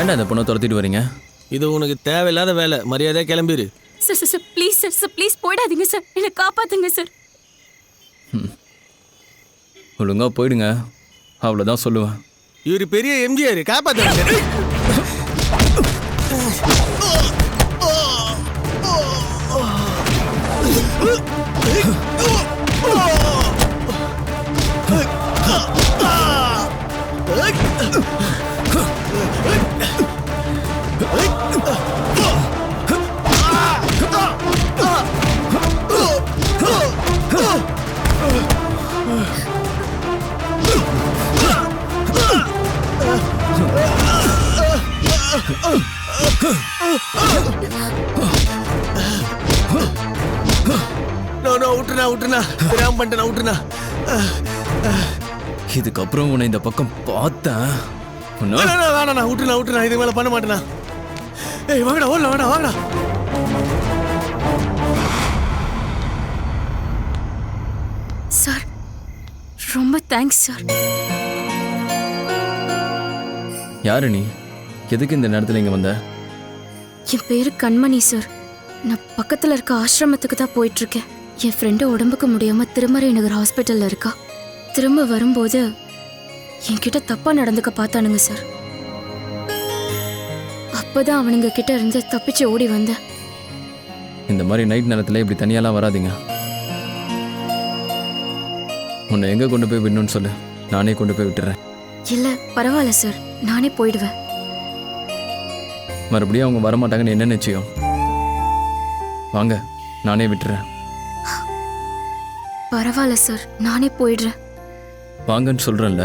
ஏன்டா அந்த பொண்ணை துரத்திட்டு வரீங்க? இது உனக்கு தேவையில்லாத வேலை. மரியாதையாக கிளம்பிடு. Sir sir sir please sir sir please போயிடாதீங்க சார், என்னை காப்பாத்துங்க சார். ஒழுங்கா போயிடுங்க, அவ்வளோதான் சொல்லுவேன். இவர் பெரிய எம்ஜிஆர், காப்பாற்ற. இதுக்கப்புறம் உன்னை இந்த பக்கம் பார்த்தேன். விட்டுனா இது மேல பண்ண மாட்டேனா. ஏய் வாங்கடா, ஓடலாம், வாங்கடா. சார் ரொம்ப தேங்க்ஸ் சார். யாரு நீ? எதுக்கு இந்த நேரத்தில் இங்கே வந்த? என் பேரு கண்மணி சார். நான் பக்கத்தில் இருக்க ஆசிரமத்துக்கு தான் போயிட்டு இருக்கேன். என் ஃப்ரெண்டு உடம்புக்கு முடியாம திருமறை நகர் ஹாஸ்பிட்டல்ல இருக்கா. திரும்ப வரும்போது என்கிட்ட தப்பா நடந்துக்க பார்த்தானுங்க சார். அப்பதான் அவனுங்க கிட்ட இருந்து தப்பிச்சு ஓடி வந்தேன். இந்த மாதிரி நைட் நேரத்தில் இப்படி தனியாலாம் வராதிங்க. உன்னை எங்கே கொண்டு போய் விடணும்னு சொல்லு, நானே கொண்டு போய் விட்டுறேன். இல்ல பரவாயில்ல சார், நானே போயிடுவேன். மறுபடியும் அவங்க வரமாட்டாங்கன்னு என்ன நிச்சயம்? வாங்க, நானே விட்டுறேன். பரவாயில்ல சார், நானே போயிடுறேன். வாங்கன்னு சொல்கிறேன்ல.